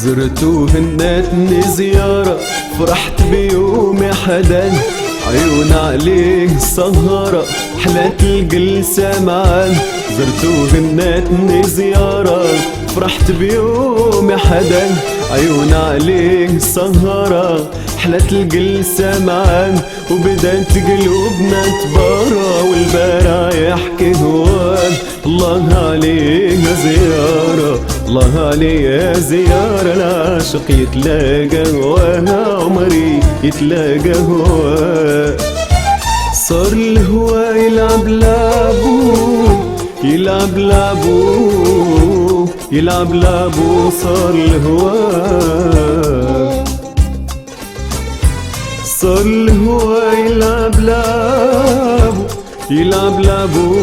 زرتو هنتني زيارة، فرحت بيومي حدا عيون عليه سهرة، حلات الجلسة معاه. زرتو هنتني زيارة، فرحت بيومي حدا عيون عليه سهرة، حلت الجلسة معاه. وبدت قلوبنا تبارى والبارع يحكي هواه. الله عليه زيارة، الله عليه زيارة، العاشق يتلاقى هواه، عمري يتلاقى هواه. صار الهوا يلعب لعبو، يلعب لعبو، يلعب لعبو. صار الهوا، صار الهوا يلعب لعبو، يلعب لعبو،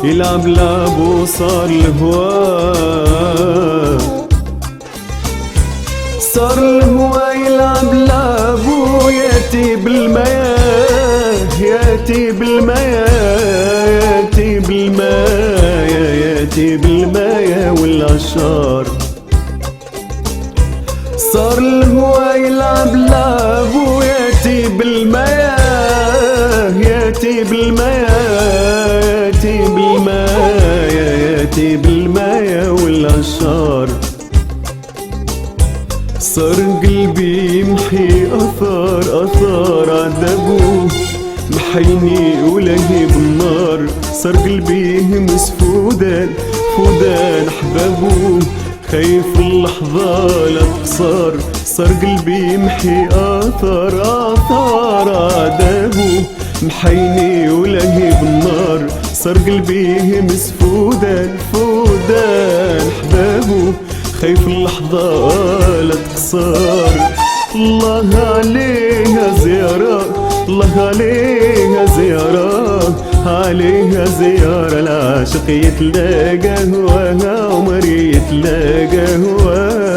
يلعب لعبو. صار الهوا، صار الهوا يلعب لعبو، ياتي بالمياه، ياتي بالمياه، ياتي بالمياه، ياتي بالمياه والعشار. صار الهوا يلعب لعبو، ياتي بالمياه، ياتي بالمياه، ياتي بالمياه، ياتي بالمياه والعشار. صار قلبي يمحي أثار، أثار عذابه، محيني ولهب النار. صار قلبي يهمس فودان، فودان أحبابه، خايف اللحظة لا تقصر. صار قلبي يمحي آثار، آثار عذابه، محيني ولهب النار. صار قلبي يهمس فودان، فودان أحبابه، خايف اللحظة لا تقصر. الله عليها زيارة، الله عليها زيارة، عليها زيارة، العاشق يتلاقى هواه، عمري يتلاقى هواه.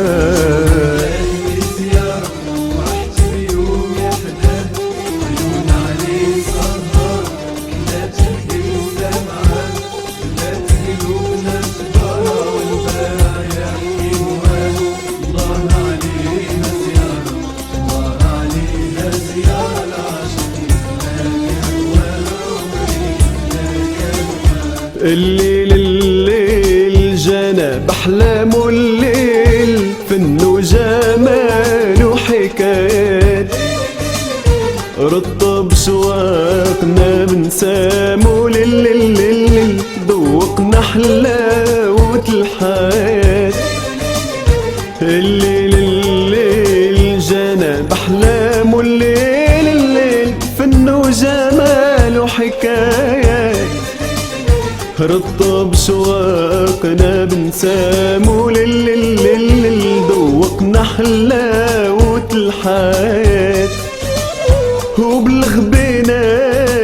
الليل الليل جانا بأحلامه، الليل فنه جمال وحكايات، رطب شواقنا بنسامو، للليل ذوقنا حلاوة الحياة. الليل الليل جانا بأحلامه، الليل فنه جمال وحكايات، رطب شواقنا بنسامو، للليل ذوقنا حلاوة الحياة. وبلغ بينا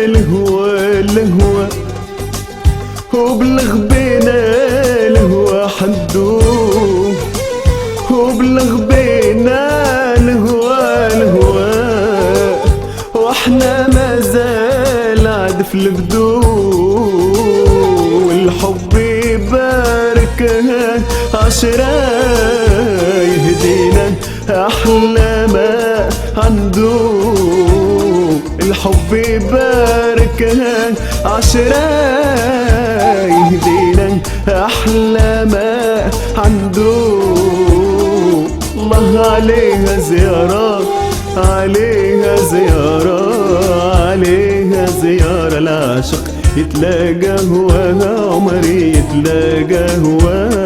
الهوى الهوى، وبلغ بينا الهوى حدو، وبلغ بينا الهوى الهوى، واحنا مازال عاد في البدو. الحب يباركها عشرة، يهدينا أحلى ما عنده. الحب يباركها عشرة، يهدينا أحلى ما عنده. الله عليها زيارة، عليها زيارة، عليها زيارة، العاشق يتلاقى هواه، عمري يتلاقى هواه.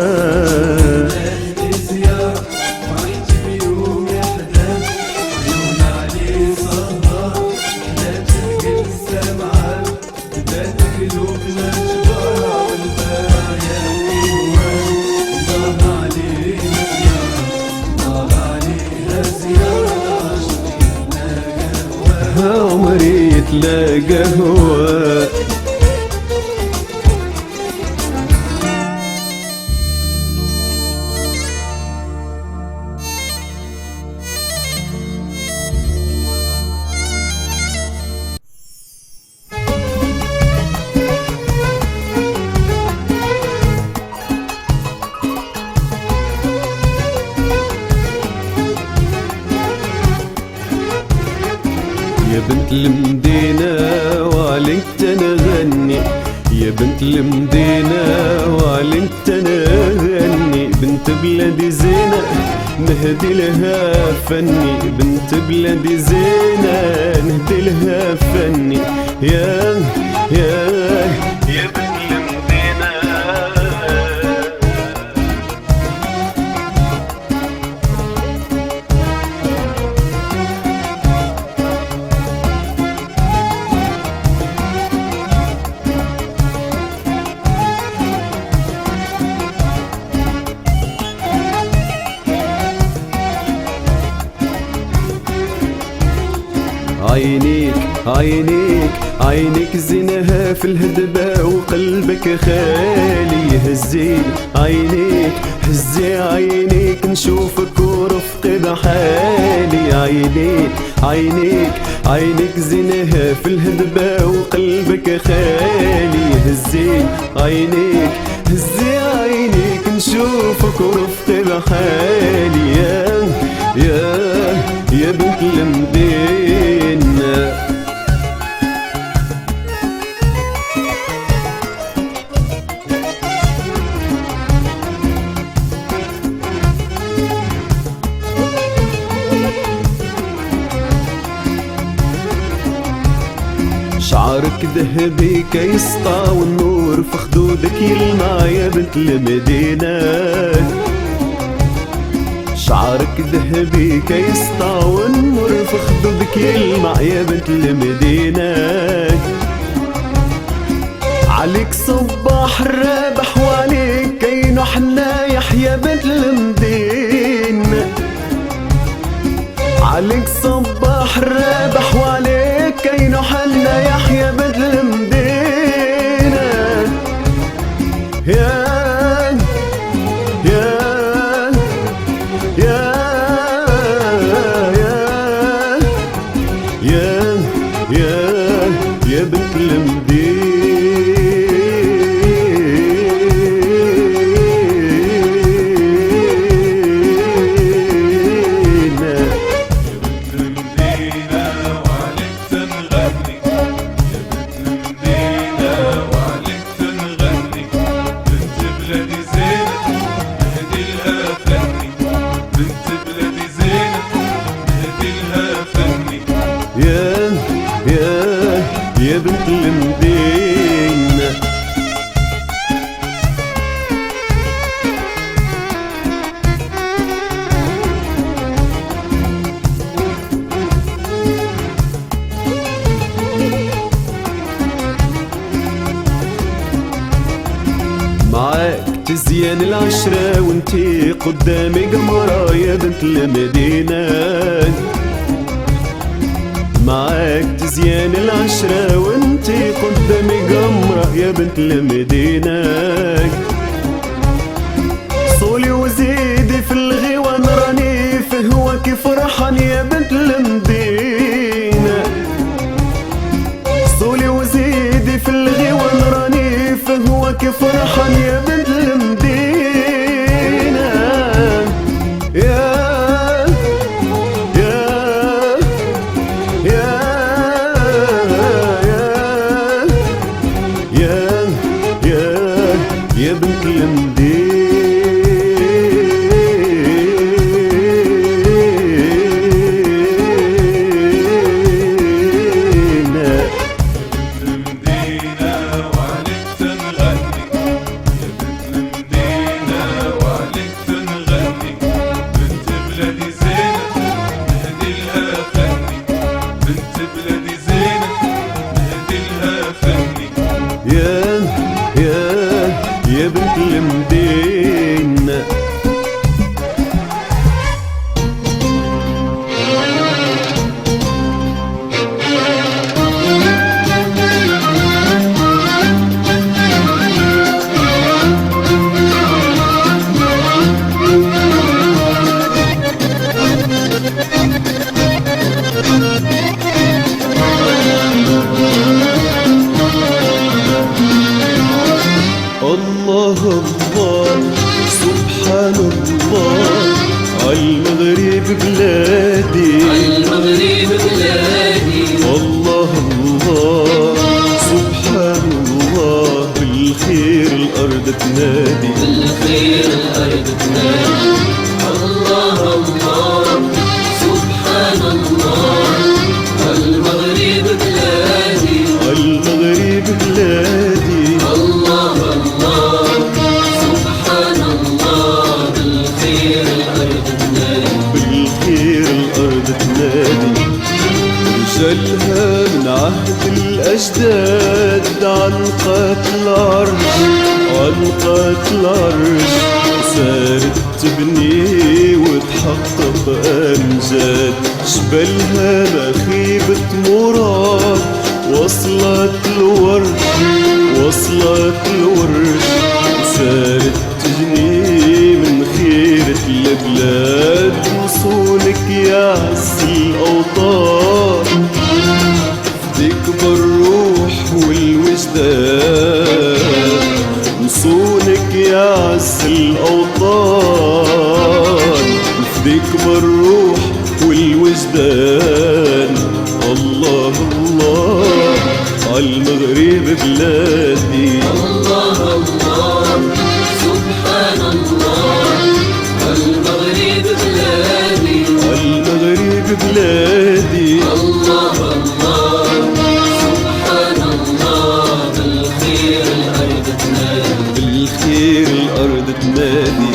زيارة فرحت بيوم يحدث، عيون عليه سهر، حلات الجلسة معاه، بدات قلوبنا جبارة والبارع يحكي هواه. الله عليها زيارة، الله عليها زيارة، العاشق يتلاقى هواه، عمري يتلاقى هواه. يا بنت المدينة وعليك تنغني، يا بنت المدينة وعليك تنغني، بنت بلادي زينة نهدي لها فني، بنت بلادي زينة نهدي لها فني. يا يا بنت المدينة. عينيك عينيك عينيك زينها في الهدبة وقلبك خالي، هزي عينيك هزي عينيك نشوفك ورفقي بحالي. عينيك عينيك عينيك زينها في الهدبة وقلبك خالي، هزي عينيك هزي عينيك نشوفك ورفقي بحالي. يا بنت المدينة. شعرك ذهبي كيسطع والنور في خدودك يلمع يا بنت المدينة. شعرك ذهبي كيسطع والنور في خدودك يلمع يا بنت المدينة. عليك صباح الرابح وعليك كينو حنايح يا بنت المدينة. عليك صباح الرابح وعليك كينو حنايح يا بنت المدينة. يا يا بنت المدينة. يا بنت المدينة. معاك تزيان العشرة وانتي قدامي قمرة يا بنت المدينة. معاك تزيان العشرة وانتي قدامي قمرة يا بنت المدينة. صولي وزيدي في الغوان راني في هواكي فرحان يا بنت المدينة. صولي وزيدي في الغوان راني في هواكي فرحان يا بنت المدينة. يا بنت المدينة. وعليك تنغني يا بنت المدينة، وعليك تنغني بنت بلادي زينة نهدي لها فني، بنت بلادي زينة نهدي لها فني. يا بنت المدينة. الله الله سبحان الله عالمغرب بلادي، عالمغرب بلادي تنادي، بالخير الأرض تنادي. الله الله سبحان الله، المغرب بلادي، المغرب بلادي. الله الله سبحان الله، بالخير الأرض تنادي، بالخير الأرض تنادي. رجالها من عهد الأجداد عنقت العرش، عنقت العرش، صارت تبني وتحقق أمجاد. جبلها مخيبة مراد، وصلت الورش، وصلت الورش، صارت تجني من خيرة البلاد. وصولك يا عز الأوطان، فديك بالروح والوجدان. وصولك يا عز الأوطان، فديك بالروح والوجدان. الله الله عالمغرب بلادي، الله الله سبحان الله، المغرب بلادي، المغرب بلادي. الله الله سبحان الله، بالخير الأرض تنادي، بالخير الأرض تنادي.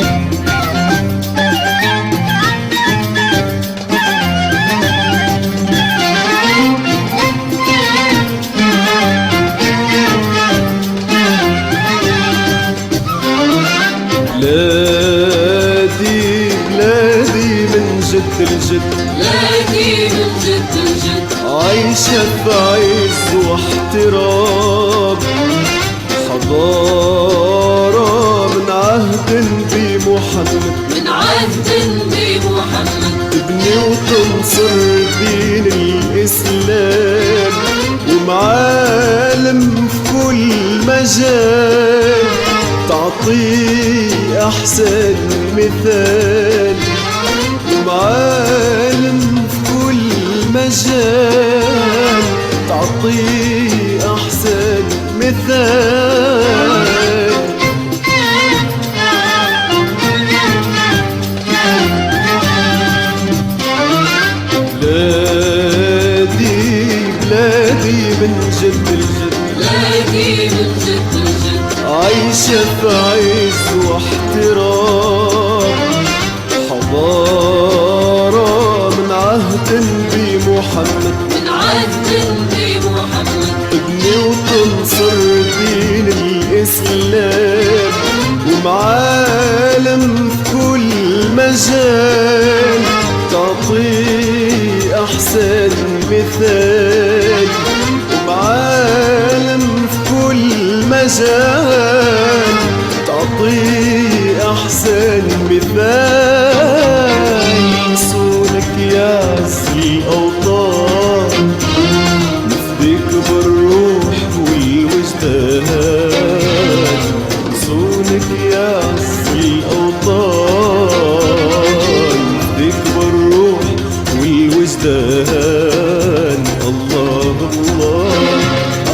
بلادي بلادي من جد الجد، بلادي من جد الجد، عايشة بعز واحترام. حضارة من عهد بمحمد، من عهد بمحمد، تبني وتنصر دين الإسلام. ومعالم في كل مجال، تعطي أحسن مثال. ومعالم في كل مجال، تعطي أحسن مثال. بلادي بلادي من جد الجد، بلادي من جد الجد، عايشة في عز واحترام. حضارة من عهد بمحمد، من عهد بمحمد، تبني وتنصر دين الإسلام. ومعالم في كل مجال، تعطي أحسن مثال. ومعالم في كل مجال، تعطي أحسن مثال. وصولك يا عز الأوطان، نفديك بالروح والوجدان. وصولك يا عز الأوطان، نفديك بالروح والوجدان. الله الله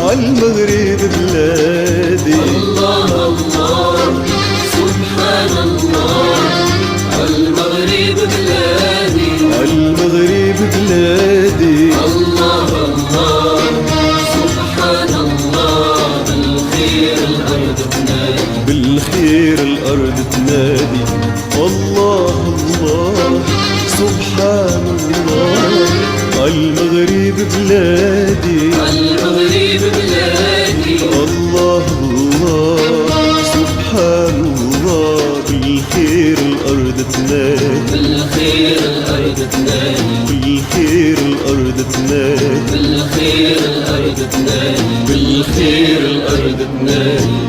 عالمغرب بلادي، الله الله سبحان الله، المغرب بلادي، المغرب بلادي. الله الله سبحان الله، بالخير الأرض تنادي، بالخير الأرض تنادي. الله الله سبحان الله المغرب بلادي، المغرب بلادي، الله الله سبحان الله. بالخير الأرض تنادي، بالخير الأرض تنادي، بالخير الأرض تنادي، بالخير الأرض تنادي، بالخير الأرض تنادي.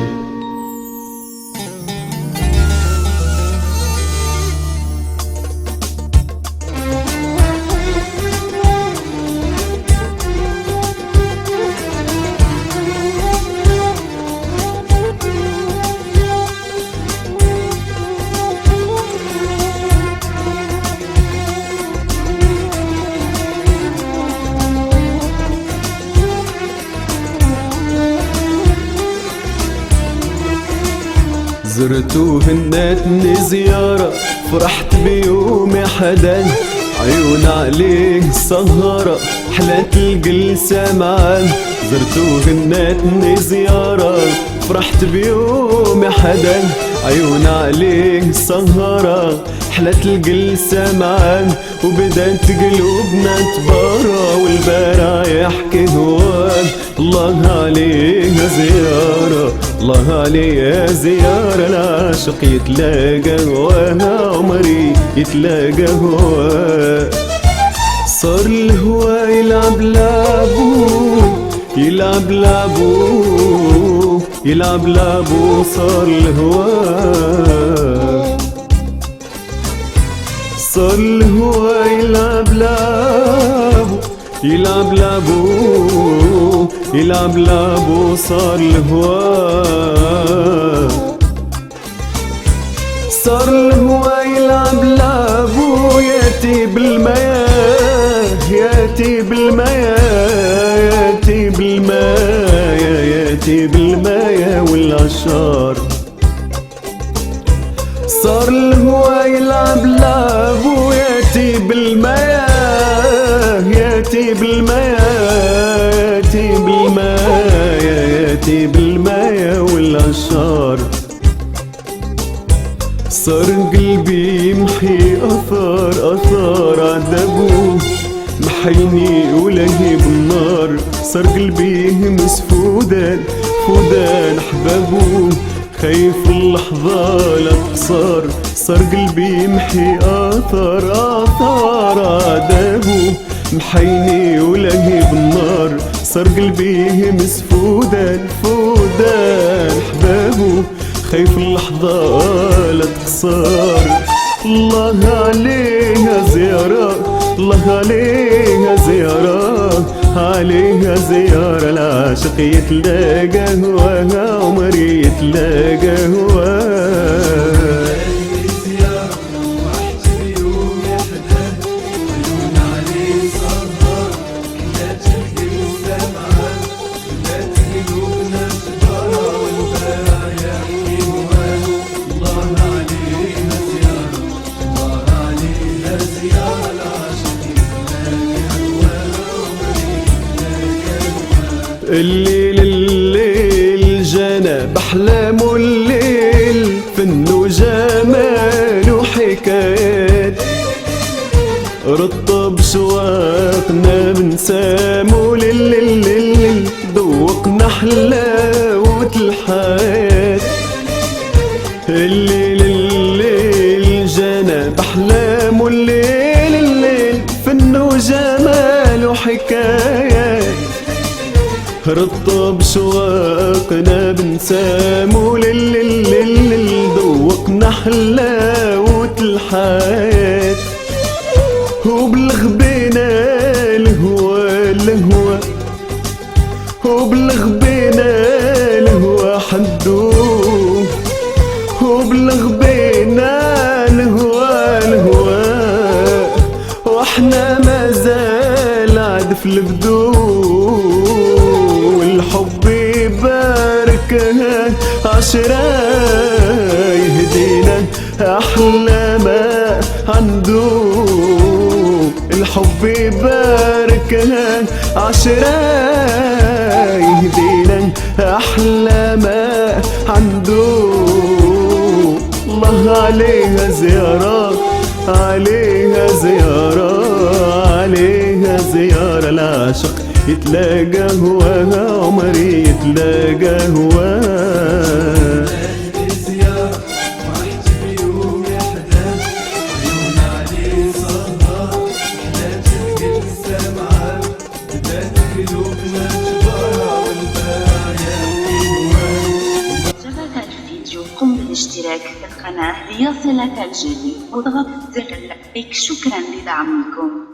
زرتو هناتني زيارة فرحت بيوم حدا عيون عليه سهرة حلات الجلسة معاه. زرتو هناتني زيارة فرحت بيوم حدا عيون عليه سهرة حلات الجلسة معاه. وبدات قلوبنا تبارى والبارع يحكي هواه. الله عليها زيارة الله عليها زيارة العاشق يتلاقى هواها عمري يتلاقى هواه. صار الهوا يلعب لعبو يلعب لعبو يلعب لعبو صار الهوا صار الهوا يلعب لعبو يلعب لعبو يلعب لعبو صار الهوا صار الهوا يلعب لعبو ياتي بالمياه ياتي بالمياه ياتي بالمياه ياتي بالمياه والعشار. صار الهوا يلعب لعبو ياتي بالمياه ياتي بالمياه ياتي بالمياه ياتي بالمياه والعشار. صار قلبي يمحي أثار عذابه محيني ولهي بالنار. صار قلبي يهمس فودان أحبابه خايف اللحظة لا تخسر. صار قلبي يمحي آثار عذابه محيني ولهي بالنار. صار قلبي يهمس فودان أحبابه خايف اللحظة لا تخسر. الله عليها زيارة الله عليها زيارة عليها زيارة العاشق يتلاقى هواها عمري يتلاقى هواها. الليل جانا بأحلامه الليل فنه جمال وحكايات رطب شواقنا بنسامو للليل ذوقنا حلاوة الحياة. الليل جانا بأحلامه الليل فنه جمال وحكايات رطب شواقنا بنسامو للليل ذوقنا حلاوة الحياة. وبلغ بينا الهوى وبلغ بينا الهوى حدوه وبلغ بينا الهوى واحنا مازال عاد في البدو. الحب يباركها عشرة يهدينا أحلى ما عنده. الحب يباركها عشرة يهدينا أحلى ما عنده. الله عليها زيارة عليها زيارة عليها زيارة العاشق يتلاقى هواها عمري يتلاقى هواها. قم بالاشتراك في القناة ليصلك الجديد واضغط زر اللايك. شكرا لدعمكم.